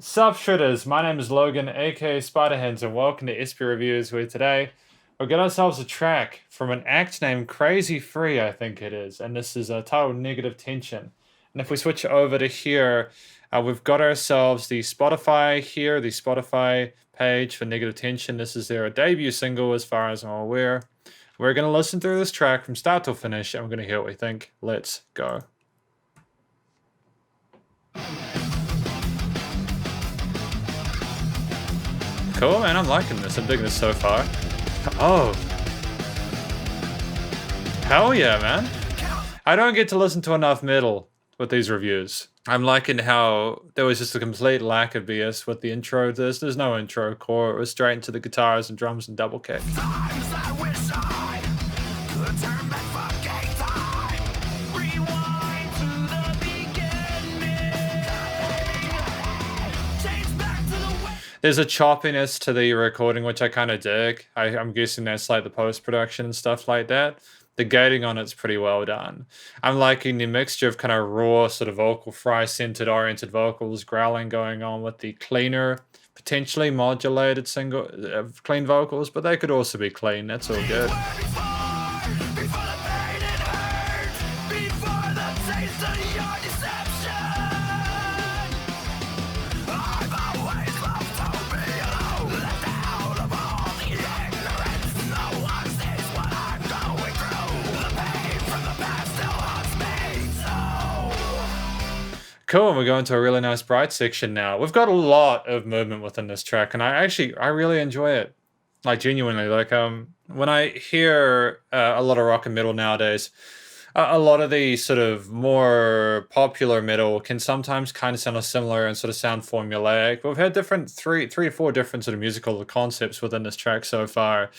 Sup Shredders, my name is Logan, aka Spiderhands, and welcome to SP Reviews, where today we'll get ourselves a track from an act named KrzyFr33, I think it is, and this is titled Negative Tension. And if we switch over to here, we've got ourselves the Spotify here, the Spotify page for Negative Tension. This is their debut single, as far as I'm aware. We're going to listen through this track from start to finish, and we're going to hear what we think. Let's go. Cool, man. I'm liking this. I'm digging this so far. Oh. Hell yeah, man. I don't get to listen to enough metal with these reviews. I'm liking how there was just a complete lack of BS with the intro. There's no intro core. It was straight into the guitars and drums and double kick. There's a choppiness to the recording, which I kind of dig. I'm guessing that's like the post-production and stuff like that. The gating on it's pretty well done. I'm liking the mixture of kind of raw, sort of vocal fry-centered oriented vocals, growling going on with the cleaner, potentially modulated clean vocals, but they could also be clean. That's all good. Cool, and we're going to a really nice bright section now. We've got a lot of movement within this track, and I really enjoy it. Like, genuinely, like, when I hear a lot of rock and metal nowadays, a lot of the sort of more popular metal can sometimes kind of sound similar and sort of sound formulaic. We've had three or four different sort of musical concepts within this track so far.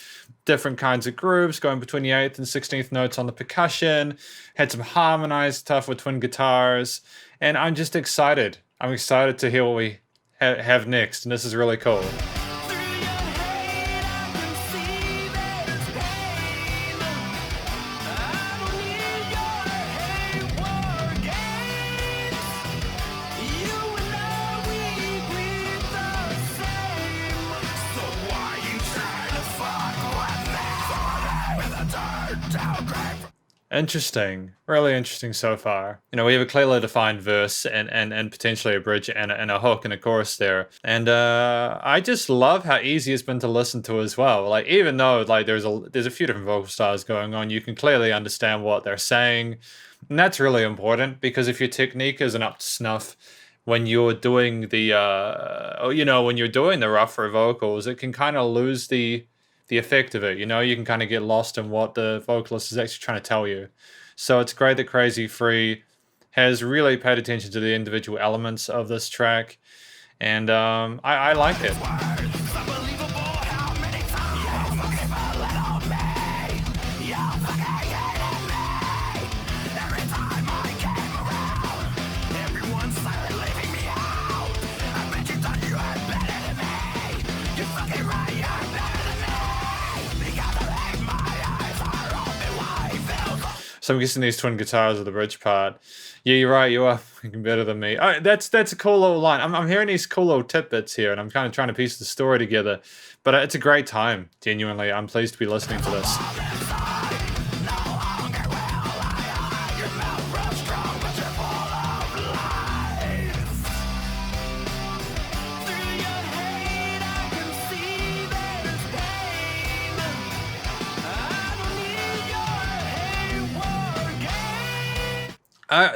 Different kinds of grooves going between the 8th and 16th notes on the percussion. Had some harmonized stuff with twin guitars. And I'm just excited. I'm excited to hear what we have next. And this is really cool. Interesting. Really interesting so far. You know, we have a clearly defined verse and potentially a bridge and a hook and a chorus there. And I just love how easy it's been to listen to as well. Like, even though like there's a few different vocal styles going on, you can clearly understand what they're saying. And that's really important, because if your technique isn't up to snuff when you're doing the when you're doing the rougher vocals, it can kind of lose the effect of it. You know, you can kind of get lost in what the vocalist is actually trying to tell you. So it's great that KrzyFr33 has really paid attention to the individual elements of this track, and I like it. So I'm guessing these twin guitars are the bridge part. Yeah, you're right. You are fucking better than me. Oh, that's a cool little line. I'm hearing these cool little tidbits here, and I'm kind of trying to piece the story together. But it's a great time. Genuinely, I'm pleased to be listening to this.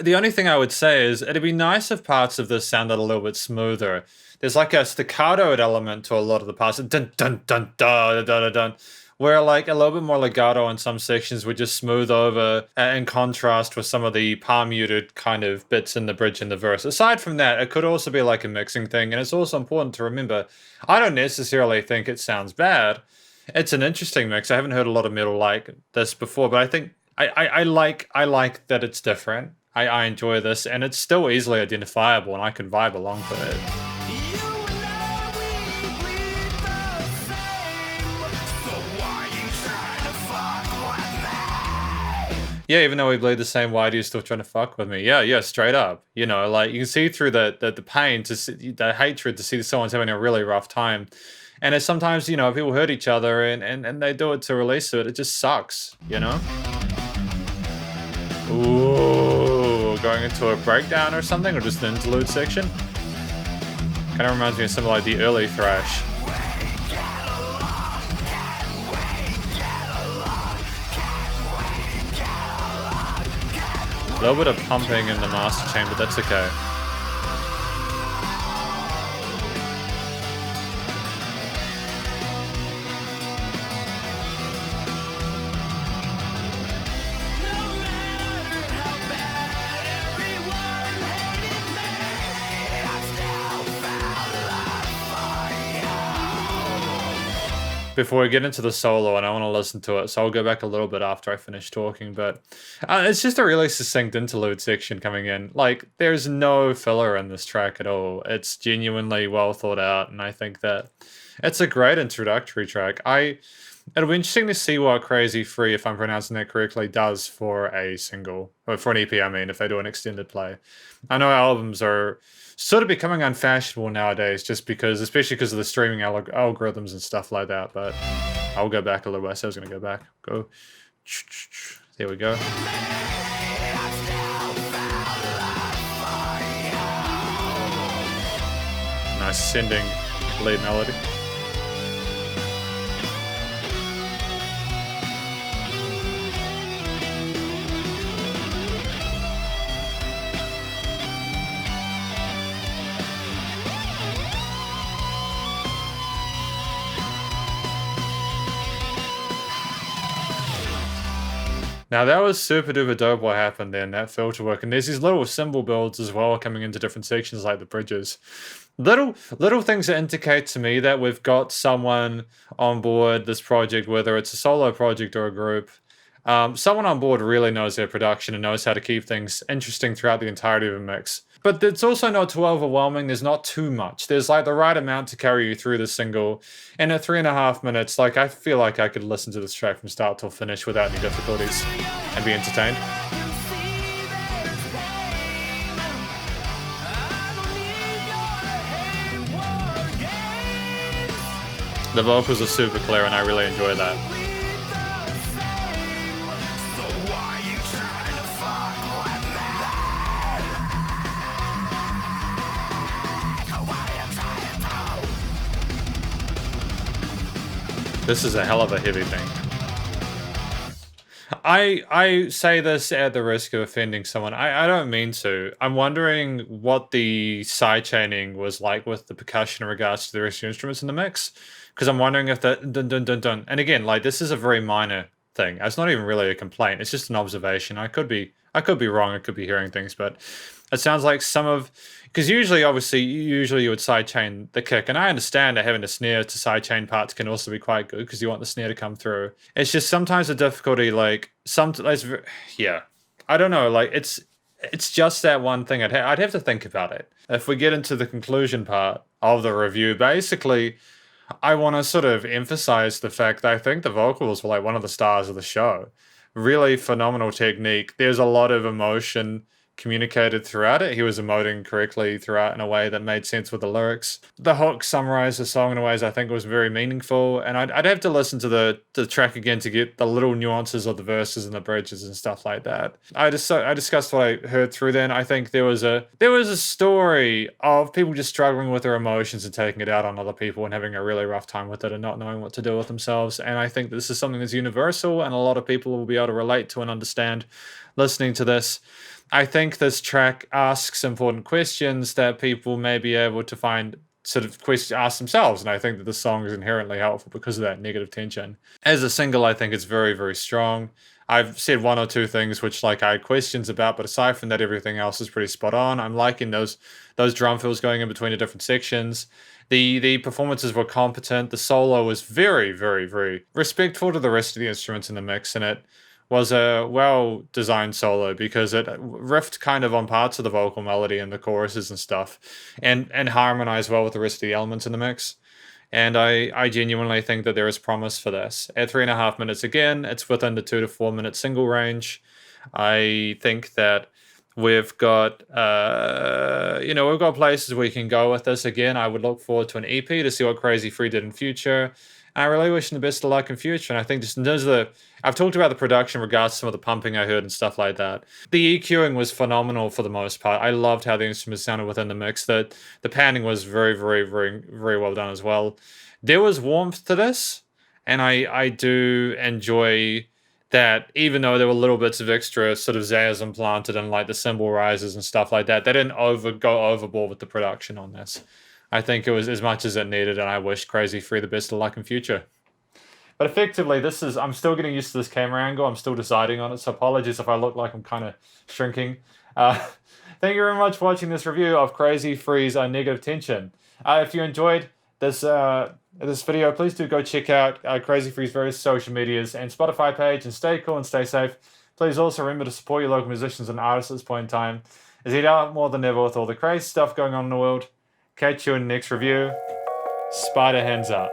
The only thing I would say is it'd be nice if parts of this sounded a little bit smoother. There's like a staccato element to a lot of the parts, dun dun dun dun dun dun dun, where like a little bit more legato in some sections would just smooth over in contrast with some of the palm muted kind of bits in the bridge and the verse. Aside from that, it could also be like a mixing thing, and it's also important to remember, I don't necessarily think it sounds bad. It's an interesting mix. I haven't heard a lot of metal like this before, but I think I like that it's different. I enjoy this, and it's still easily identifiable, and I can vibe along to it. Yeah, even though we bleed the same, why do you still trying to fuck with me? Yeah, yeah, straight up. You know, like you can see through the pain to see the hatred to see that someone's having a really rough time. And it's sometimes, you know, people hurt each other and they do it to release it. It just sucks, you know? Ooh, going into a breakdown or something, or just an interlude section. Kind of reminds me of something like the early thrash. A little bit of pumping in the master chamber, that's okay. Before we get into the solo, and I want to listen to it, so I'll go back a little bit after I finish talking, but it's just a really succinct interlude section coming in. Like, there's no filler in this track at all. It's genuinely well thought out, and I think that it's a great introductory track. It'll be interesting to see what KrzyFr33, if I'm pronouncing that correctly, does for a single, or for an EP, I mean, if they do an extended play. I know albums are sort of becoming unfashionable nowadays, just because, especially because of the streaming algorithms and stuff like that. But I'll go back a little bit. I said I was going to go back. Go. There we go. Nice ascending lead melody. Now that was super duper dope what happened then, that filter work. And there's these little cymbal builds as well coming into different sections like the bridges. Little things that indicate to me that we've got someone on board this project, whether it's a solo project or a group. Someone on board really knows their production and knows how to keep things interesting throughout the entirety of a mix. But it's also not too overwhelming. There's not too much. There's like the right amount to carry you through the single. And at 3.5 minutes, like I feel like I could listen to this track from start till finish without any difficulties and be entertained. The vocals are super clear and I really enjoy that. This is a hell of a heavy thing. I say this at the risk of offending someone. I don't mean to. I'm wondering what the sidechaining was like with the percussion in regards to the rest of the instruments in the mix. Because I'm wondering if that dun dun dun dun. And again, like this is a very minor thing. It's not even really a complaint. It's just an observation. I could be wrong. I could be hearing things, but it sounds like some of, because usually, obviously, you would sidechain the kick, and I understand that having a snare to sidechain parts can also be quite good because you want the snare to come through. It's just sometimes the difficulty, like yeah, I don't know, like it's just that one thing. I'd have to think about it. If we get into the conclusion part of the review, basically, I want to sort of emphasize the fact that I think the vocals were like one of the stars of the show. Really phenomenal technique. There's a lot of emotion communicated throughout it. He was emoting correctly throughout in a way that made sense with the lyrics. The hook summarized the song in ways I think was very meaningful, and I'd have to listen to the track again to get the little nuances of the verses and the bridges and stuff like that. I discussed what I heard through then. I think there was a story of people just struggling with their emotions and taking it out on other people and having a really rough time with it and not knowing what to do with themselves. And I think this is something that's universal and a lot of people will be able to relate to and understand listening to this. I think this track asks important questions that people may be able to find sort of ask themselves, and I think that the song is inherently helpful because of that negative tension. As a single, I think it's very, very strong. I've said one or two things which like I had questions about, but aside from that, everything else is pretty spot on. I'm liking those drum fills going in between the different sections. The performances were competent. The solo was very, very, very respectful to the rest of the instruments in the mix, and it was a well-designed solo because it riffed kind of on parts of the vocal melody and the choruses and stuff and harmonized well with the rest of the elements in the mix. And I genuinely think that there is promise for this. At 3.5 minutes again, it's within the 2 to 4 minute single range. I think that we've got we've got places we can go with this. Again, I would look forward to an EP to see what KrzyFr33 did in future. I really wish him the best of luck in future. And I think just in terms of I've talked about the production in regards to some of the pumping I heard and stuff like that. The EQing was phenomenal for the most part. I loved how the instruments sounded within the mix. That the panning was very, very, very, very well done as well. There was warmth to this, and I do enjoy that, even though there were little bits of extra sort of zazz implanted and like the cymbal rises and stuff like that, they didn't go overboard with the production on this. I think it was as much as it needed, and I wish KrzyFr33 the best of luck in future. But effectively, I'm still getting used to this camera angle. I'm still deciding on it, so apologies if I look like I'm kind of shrinking. Uh, Thank you very much for watching this review of KrzyFr33's Negative Tension. If you enjoyed this video, please do go check out KrzyFr33's various social medias and Spotify page, and stay cool and stay safe. Please also remember to support your local musicians and artists at this point in time, as they are more than ever with all the crazy stuff going on in the world. Catch you in the next review. Spider hands up.